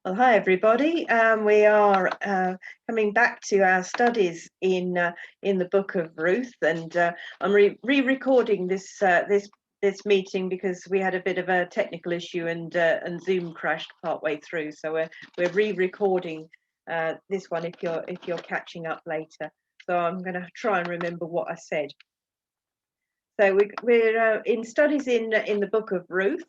Well, hi everybody. We are coming back to our studies in the book of Ruth, and I'm re-recording this meeting because we had a bit of a technical issue and Zoom crashed partway through. So we're re-recording this one if you're catching up later. So I'm going to try and remember what I said. So we're in studies in the book of Ruth.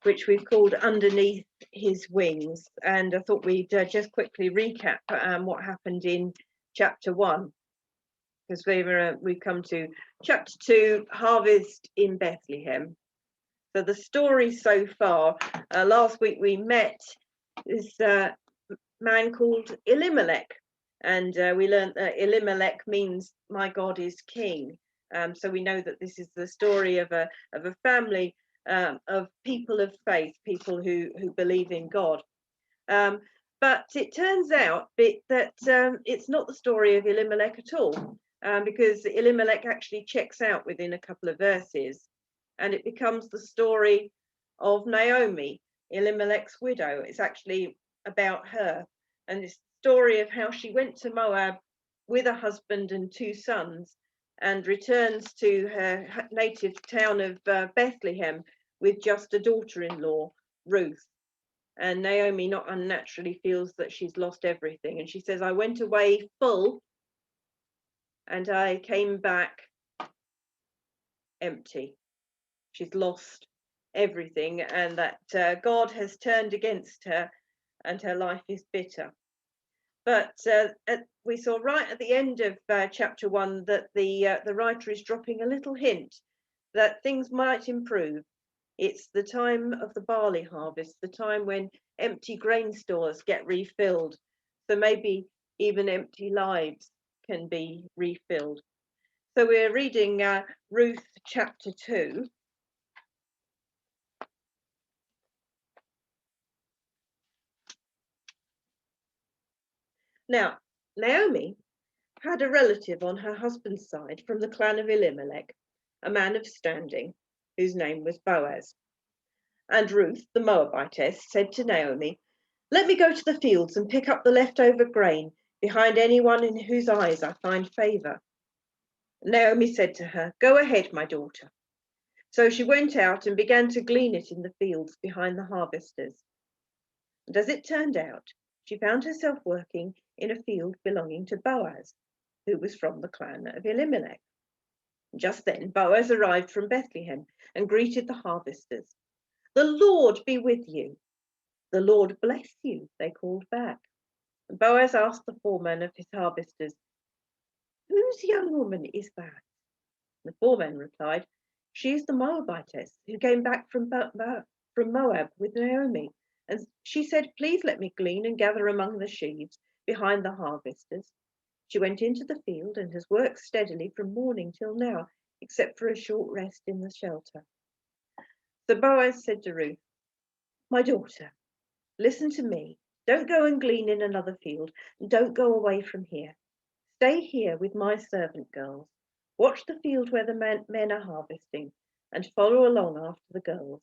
Which we've called Underneath His Wings. And I thought we'd just quickly recap what happened in chapter 1, because we've come to chapter 2, Harvest in Bethlehem. So the story so far, last week we met this man called Elimelech, and we learned that Elimelech means my God is king. So we know that this is the story of a family of people of faith, people who believe in God. But it turns out that it's not the story of Elimelech at all, because Elimelech actually checks out within a couple of verses, and it becomes the story of Naomi, Elimelech's widow. It's actually about her, and it's the story of how she went to Moab with a husband and 2 sons, and returns to her native town of Bethlehem with just a daughter-in-law, Ruth. And Naomi not unnaturally feels that she's lost everything. And she says, I went away full and I came back empty. She's lost everything, and that God has turned against her and her life is bitter. But we saw right at the end of chapter 1 that the writer is dropping a little hint that things might improve. It's the time of the barley harvest, the time when empty grain stores get refilled. So maybe even empty lives can be refilled. So we're reading Ruth chapter 2. Now, Naomi had a relative on her husband's side from the clan of Elimelech, a man of standing, whose name was Boaz. And Ruth, the Moabitess, said to Naomi, let me go to the fields and pick up the leftover grain behind anyone in whose eyes I find favor. Naomi said to her, go ahead, my daughter. So she went out and began to glean it in the fields behind the harvesters. And as it turned out, she found herself working in a field belonging to Boaz, who was from the clan of Elimelech. Just then Boaz arrived from Bethlehem and greeted the harvesters. The Lord be with you. The Lord bless you, they called back. And Boaz asked the foreman of his harvesters, whose young woman is that? The foreman replied, she is the Moabitess who came back from Moab with Naomi. And she said, please let me glean and gather among the sheaves behind the harvesters. She went into the field and has worked steadily from morning till now, except for a short rest in the shelter. So Boaz said to Ruth, my daughter, listen to me. Don't go and glean in another field, and don't go away from here. Stay here with my servant girls. Watch the field where the men are harvesting, and follow along after the girls.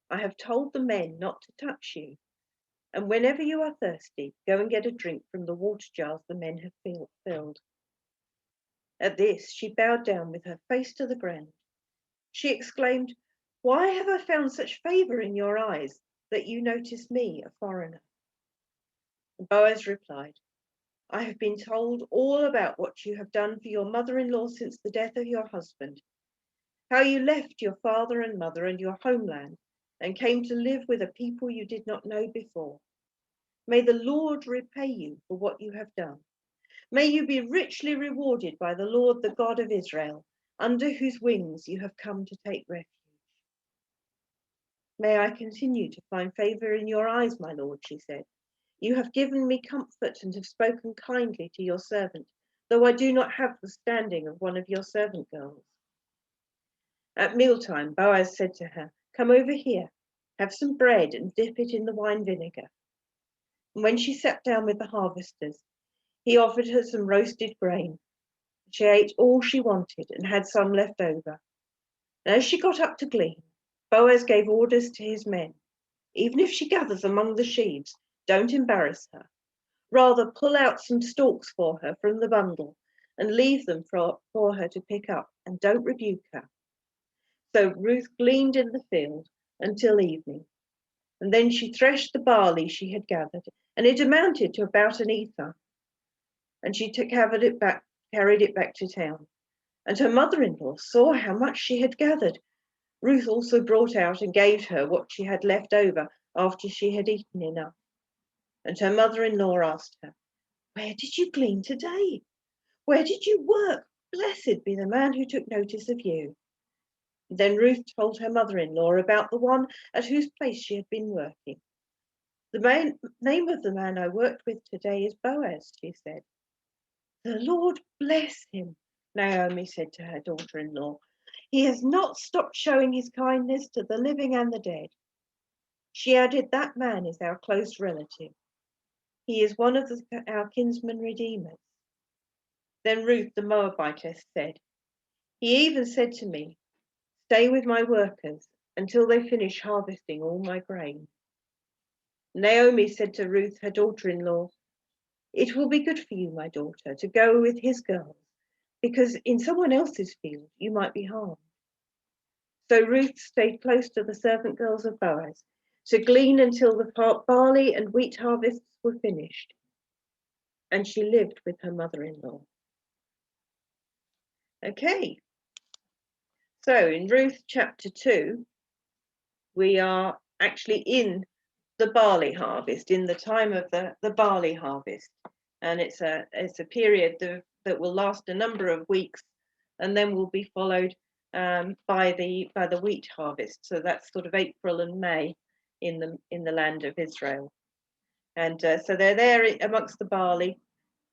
I have told the men not to touch you. And whenever you are thirsty, go and get a drink from the water jars the men have filled. At this, she bowed down with her face to the ground. She exclaimed, why have I found such favor in your eyes that you notice me, a foreigner? And Boaz replied, I have been told all about what you have done for your mother-in-law since the death of your husband, how you left your father and mother and your homeland and came to live with a people you did not know before. May the Lord repay you for what you have done. May you be richly rewarded by the Lord, the God of Israel, under whose wings you have come to take refuge. May I continue to find favor in your eyes, my Lord, she said. You have given me comfort and have spoken kindly to your servant, though I do not have the standing of one of your servant girls. At mealtime, Boaz said to her, come over here, have some bread and dip it in the wine vinegar. And when she sat down with the harvesters, he offered her some roasted grain. She ate all she wanted and had some left over. And as she got up to glean, Boaz gave orders to his men. Even if she gathers among the sheaves, Don't embarrass her. Rather, pull out some stalks for her from the bundle and leave them for her to pick up, and don't rebuke her." So Ruth gleaned in the field until evening, and then she threshed the barley she had gathered, and it amounted to about an ephah. And she carried it back to town. And her mother-in-law saw how much she had gathered. Ruth also brought out and gave her what she had left over after she had eaten enough. And her mother-in-law asked her, "Where did you glean today? Where did you work? Blessed be the man who took notice of you." Then Ruth told her mother-in-law about the one at whose place she had been working. "The name of the man I worked with today is Boaz," she said. "The Lord bless him," Naomi said to her daughter-in-law. "He has not stopped showing his kindness to the living and the dead." She added, "That man is our close relative. He is one of our kinsman redeemers." Then Ruth the Moabitess said, "He even said to me, 'Stay with my workers until they finish harvesting all my grain.'" Naomi said to Ruth, her daughter-in-law, "It will be good for you, my daughter, to go with his girls, because in someone else's field you might be harmed." So Ruth stayed close to the servant girls of Boaz to glean until the barley and wheat harvests were finished, and she lived with her mother-in-law. Okay, so in Ruth chapter 2, we are actually in the barley harvest, in the time of the barley harvest, and it's a period that will last a number of weeks, and then will be followed by the wheat harvest. So that's sort of April and May in the land of Israel, and so they're there amongst the barley,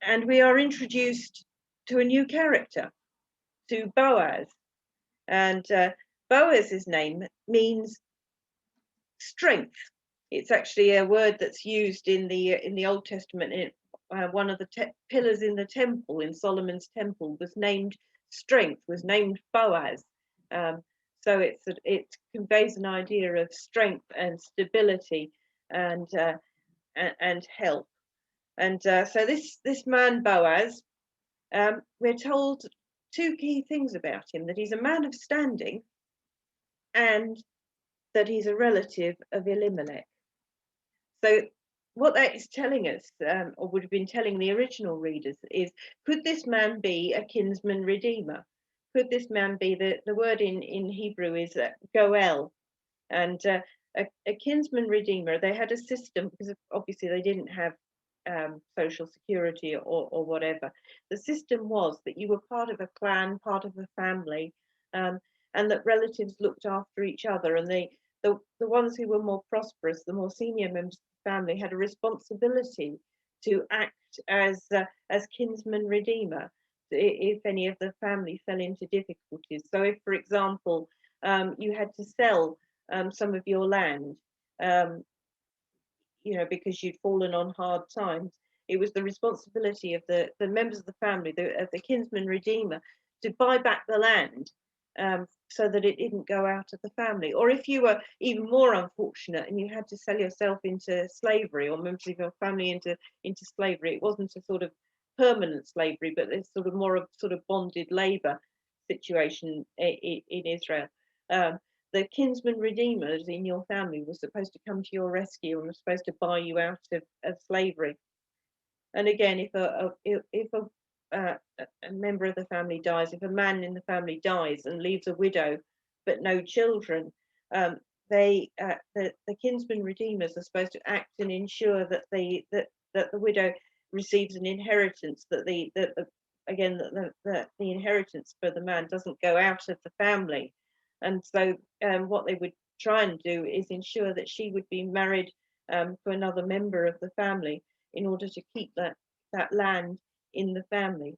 and we are introduced to a new character, to Boaz, and Boaz's name means strength. It's actually a word that's used in the Old Testament. One of the pillars in the temple, in Solomon's temple, was named strength, was named Boaz. So it conveys an idea of strength and stability and help. And so this man Boaz, we're told two key things about him: that he's a man of standing, and that he's a relative of Elimelech. So what that is telling us, or would have been telling the original readers, is, could this man be a kinsman redeemer? Could this man be, the word in Hebrew is goel, and a kinsman redeemer? They had a system, because obviously they didn't have social security or whatever. The system was that you were part of a clan, part of a family, and that relatives looked after each other, and the ones who were more prosperous, the more senior members of the family, had a responsibility to act as kinsman redeemer if any of the family fell into difficulties. So if, for example, you had to sell some of your land, because you'd fallen on hard times, it was the responsibility of the members of the family, of the kinsman redeemer, to buy back the land, so that it didn't go out of the family. Or if you were even more unfortunate and you had to sell yourself into slavery, or members of your family into slavery, it wasn't a sort of permanent slavery, but it's sort of more of sort of bonded labor situation in Israel. The kinsman redeemers in your family were supposed to come to your rescue and were supposed to buy you out of slavery. And again, if a member of the family dies, if a man in the family dies and leaves a widow but no children, the kinsman redeemers are supposed to act and ensure that the widow receives an inheritance, that the inheritance for the man doesn't go out of the family. And so what they would try and do is ensure that she would be married to another member of the family in order to keep that land in the family.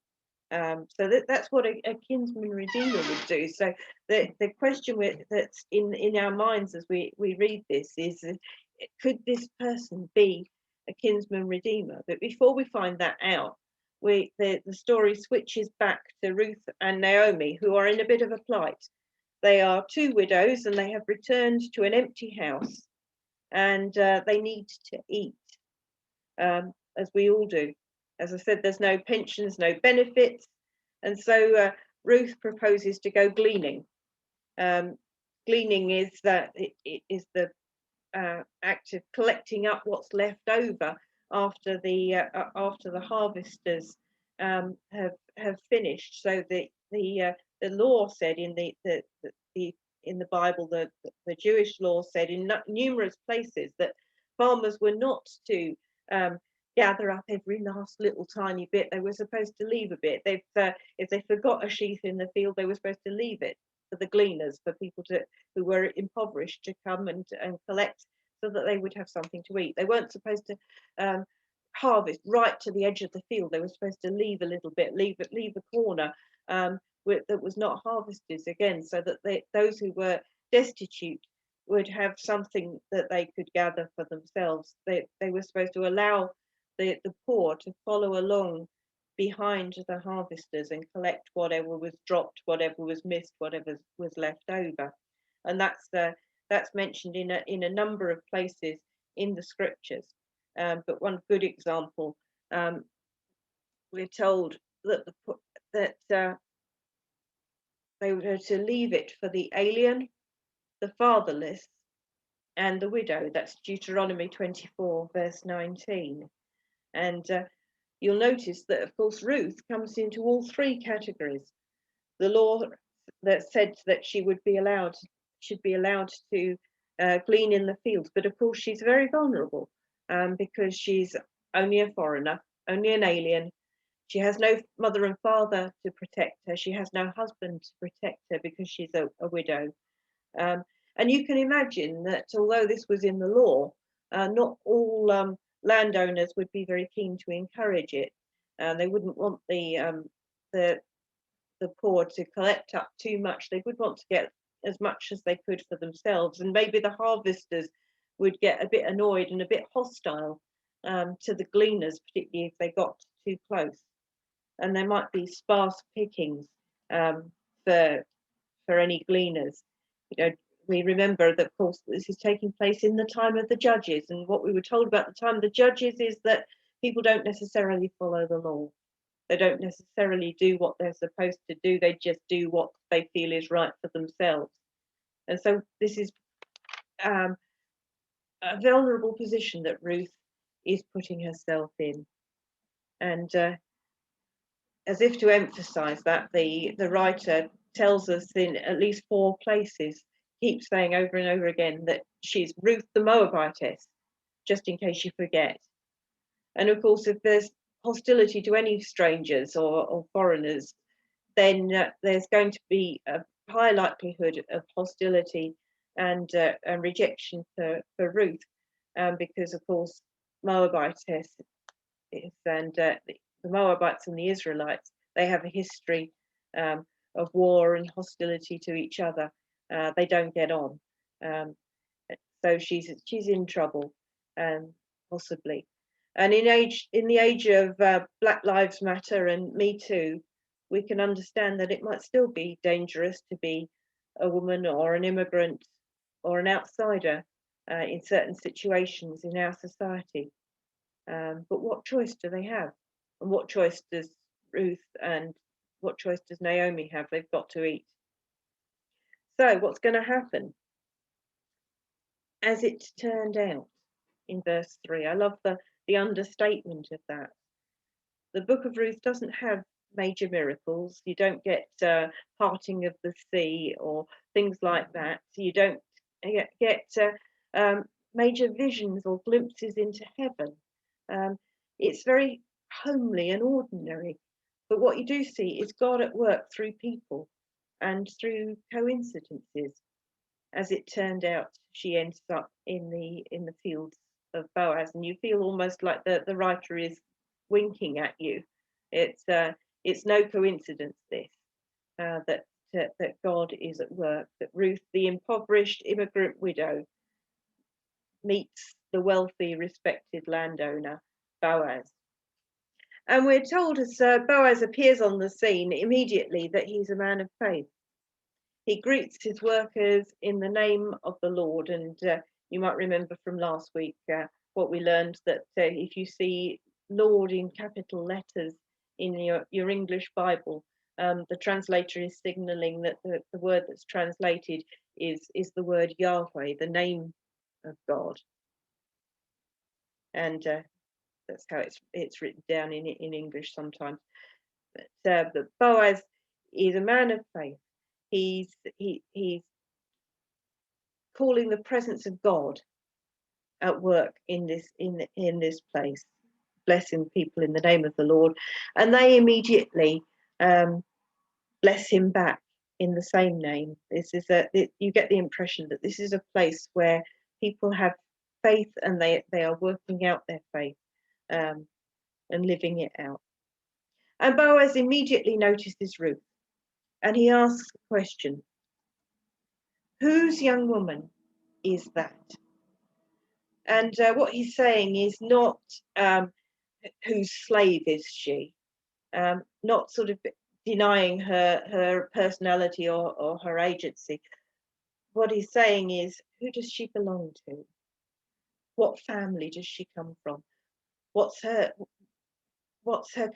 So that's what a kinsman redeemer would do. So the question that's in our minds as we read this is, could this person be a kinsman redeemer? But before we find that out, the story switches back to Ruth and Naomi, who are in a bit of a plight. They are two widows and they have returned to an empty house, and they need to eat. as we all do. As I said, there's no pensions, no benefits. And so Ruth proposes to go gleaning. Gleaning is it is the act of collecting up what's left over after the harvesters have finished. So the law said in the Bible, the Jewish law said in numerous places that farmers were not to gather up every last little tiny bit. They were supposed to leave a bit. If they forgot a sheaf in the field, they were supposed to leave it for the gleaners, for people who were impoverished to come and collect, so that they would have something to eat. They weren't supposed to harvest right to the edge of the field. They were supposed to leave a little bit, leave a corner that was not harvested again, so that those who were destitute would have something that they could gather for themselves. They were supposed to allow the poor to follow along behind the harvesters and collect whatever was dropped, whatever was missed, whatever was left over. And that's mentioned in a number of places in the scriptures. But one good example, we're told that they were to leave it for the alien, the fatherless, and the widow. That's Deuteronomy 24, verse 19. And you'll notice that, of course, Ruth comes into all three categories. The law that said that she should be allowed to glean in the fields, but of course she's very vulnerable because she's only a foreigner, only an alien. She has no mother and father to protect her. She has no husband to protect her because she's a widow. And you can imagine that although this was in the law, not all landowners would be very keen to encourage it. They wouldn't want the poor to collect up too much. They would want to get as much as they could for themselves, and maybe the harvesters would get a bit annoyed and a bit hostile to the gleaners, particularly if they got too close. And there might be sparse pickings for any gleaners. We remember that, of course, this is taking place in the time of the judges, and what we were told about the time of the judges is that people don't necessarily follow the law. They don't necessarily do what they're supposed to do. They just do what they feel is right for themselves. And so this is a vulnerable position that Ruth is putting herself in. And as if to emphasize that, the writer tells us in at least 4 places, keeps saying over and over again, that she's Ruth the Moabitess, just in case you forget. And of course, if there's hostility to any strangers or foreigners, then there's going to be a high likelihood of hostility and rejection for Ruth, because of course Moabitess is, and the Moabites and the Israelites, they have a history of war and hostility to each other. They don't get on, so she's in trouble, possibly. And in the age of Black Lives Matter and Me Too, we can understand that it might still be dangerous to be a woman or an immigrant or an outsider in certain situations in our society. But what choice do they have? And what choice does Ruth and what choice does Naomi have? They've got to eat. So what's going to happen? As it turned out, in verse 3, I love the understatement of that. The book of Ruth doesn't have major miracles. You don't get parting of the sea or things like that. You don't get major visions or glimpses into heaven. It's very homely and ordinary. But what you do see is God at work through people and through coincidences. As it turned out, she ends up in the fields of Boaz, and you feel almost like the writer is winking at you. It's no coincidence this that God is at work. That Ruth, the impoverished immigrant widow, meets the wealthy, respected landowner Boaz. And we're told as Boaz appears on the scene immediately that he's a man of faith. He greets his workers in the name of the Lord, and You might remember from last week what we learned, that if you see Lord in capital letters in your English Bible, the translator is signaling that the word that's translated is the word Yahweh, the name of God. And that's how it's written down in English sometimes. But Boaz is a man of faith. He's calling the presence of God at work in this place, blessing people in the name of the Lord, and they immediately bless him back in the same name. You get the impression that this is a place where people have faith, and they are working out their faith and living it out. And Boaz immediately notices Ruth, and he asks the question, whose young woman is that? And what he's saying is not whose slave is she, not sort of denying her personality or her agency. What he's saying is, who does she belong to? What family does she come from? What's her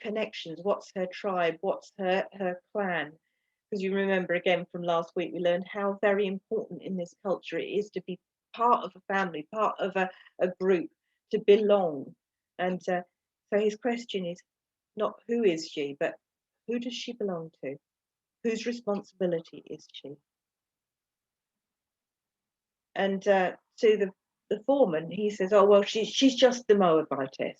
connections? What's her tribe? What's her clan? Because you remember again from last week, we learned how very important in this culture it is to be part of a family, part of a group, to belong. And so his question is not who is she, but who does she belong to? Whose responsibility is she? And to the foreman, he says, oh, well, she's just the Moabitess.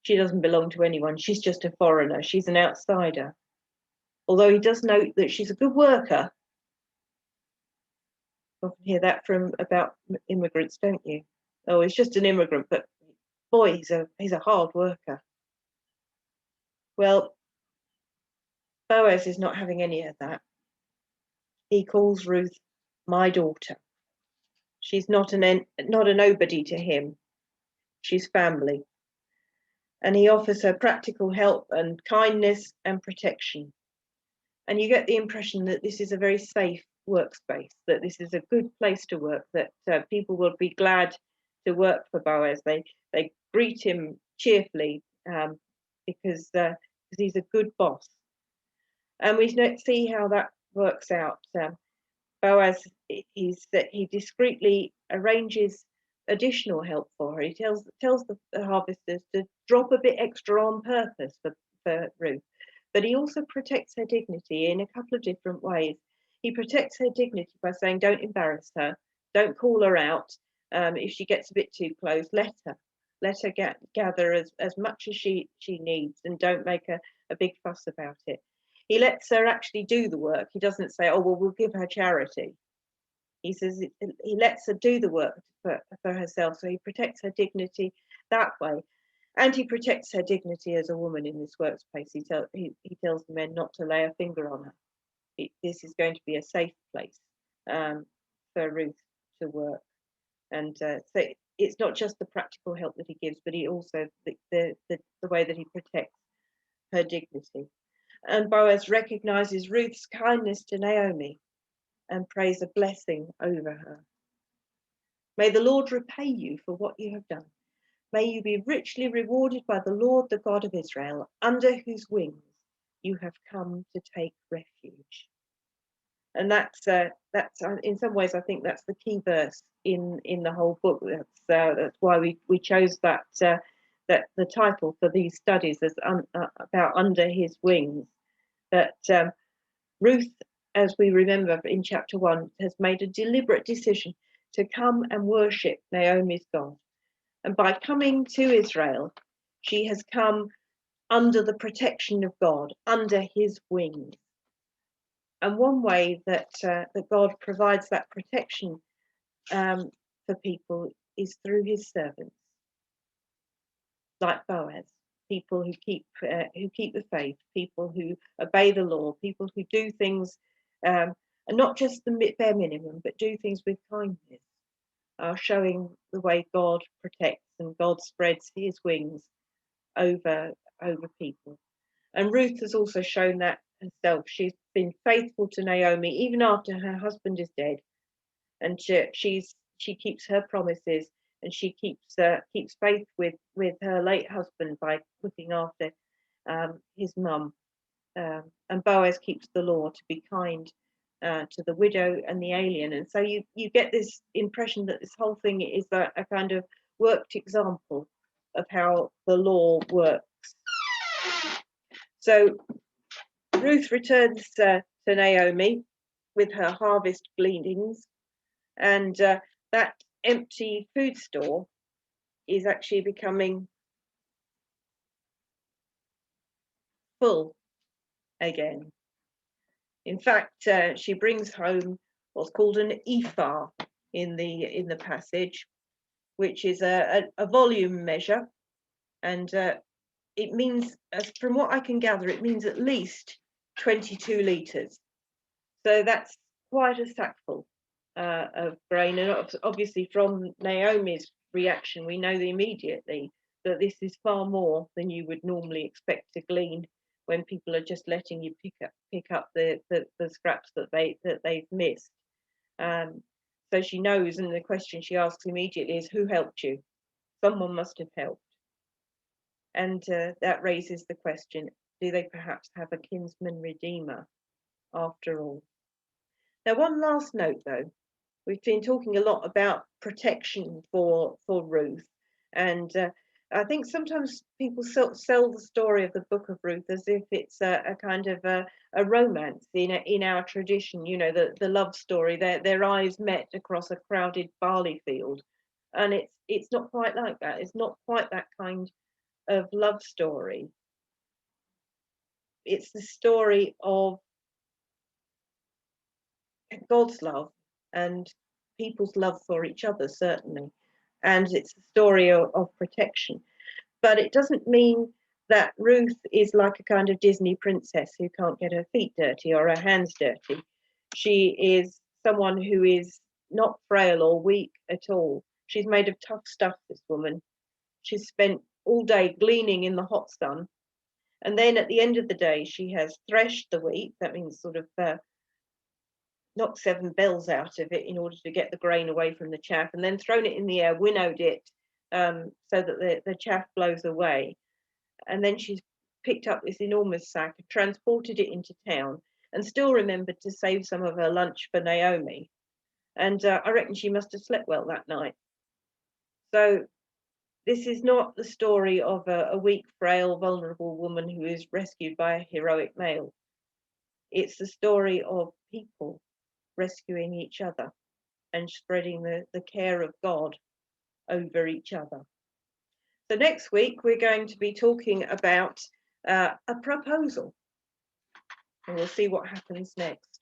She doesn't belong to anyone. She's just a foreigner. She's an outsider. Although he does note that she's a good worker. You often hear that about immigrants, don't you? Oh, he's just an immigrant, but boy, he's a hard worker. Well, Boaz is not having any of that. He calls Ruth my daughter. She's not a nobody to him. She's family. And he offers her practical help and kindness and protection. And you get the impression that this is a very safe workspace, that this is a good place to work, that people will be glad to work for Boaz. They greet him cheerfully because he's a good boss. And we see how that works out. Boaz, he discreetly arranges additional help for her. He tells the harvesters to drop a bit extra on purpose for Ruth. But he also protects her dignity in a couple of different ways. He protects her dignity by saying, don't embarrass her, don't call her out. If she gets a bit too close, let her gather as much as she needs, and don't make a big fuss about it. He lets her actually do the work. He doesn't say, oh, well, we'll give her charity. He says he lets her do the work for herself. So he protects her dignity that way. And he protects her dignity as a woman in this workspace. He tells the men not to lay a finger on her. This is going to be a safe place for Ruth to work. And so it's not just the practical help that he gives, but he also the way that he protects her dignity. And Boaz recognizes Ruth's kindness to Naomi and prays a blessing over her. May the Lord repay you for what you have done. May you be richly rewarded by the Lord, the God of Israel, under whose wings you have come to take refuge. And that's in some ways, I think that's the key verse in the whole book. That's why we chose that the title for these studies is about under his wings. That Ruth, as we remember in chapter 1, has made a deliberate decision to come and worship Naomi's God. And by coming to Israel, she has come under the protection of God, under his wings. And one way that God provides that protection for people is through his servants, like Boaz, people who keep the faith, people who obey the law, people who do things, and not just the bare minimum, but do things with kindness, showing the way God protects and God spreads his wings over people. And Ruth has also shown that herself. She's been faithful to Naomi even after her husband is dead, and she's she keeps her promises, and she keeps faith with her late husband by looking after his mum. And Boaz keeps the law to be kind to the widow and the alien. And so you get this impression that this whole thing is a kind of worked example of how the law works. So Ruth returns to Naomi with her harvest gleanings, and that empty food store is actually becoming full again. In fact, she brings home what's called an ephah in the passage, which is a volume measure, and it means, as from what I can gather, it means at least 22 litres. So that's quite a sackful of grain, and obviously from Naomi's reaction, we know immediately that this is far more than you would normally expect to glean when people are just letting you pick up the scraps that they've missed. So she knows, and the question she asks immediately is, who helped you? Someone must have helped. And that raises the question, do they perhaps have a kinsman redeemer after all? Now, one last note though, we've been talking a lot about protection for Ruth, and I think sometimes people sell the story of the book of Ruth as if it's a kind of a romance in our tradition, you know, the love story. Their eyes met across a crowded barley field, and it's not quite like that. It's not quite that kind of love story. It's the story of God's love and people's love for each other, certainly, and it's a story of protection. But it doesn't mean that Ruth is like a kind of Disney princess who can't get her feet dirty or her hands dirty. She is someone who is not frail or weak at all. She's made of tough stuff, this woman. She's spent all day gleaning in the hot sun. And then at the end of the day, she has threshed the wheat. That means sort of knocked 7 bells out of it in order to get the grain away from the chaff, and then thrown it in the air, winnowed it so that the chaff blows away. And then she's picked up this enormous sack, transported it into town, and still remembered to save some of her lunch for Naomi. And I reckon she must have slept well that night. So this is not the story of a weak, frail, vulnerable woman who is rescued by a heroic male. It's the story of people rescuing each other and spreading the care of God over each other. So next week we're going to be talking about a proposal, and we'll see what happens next.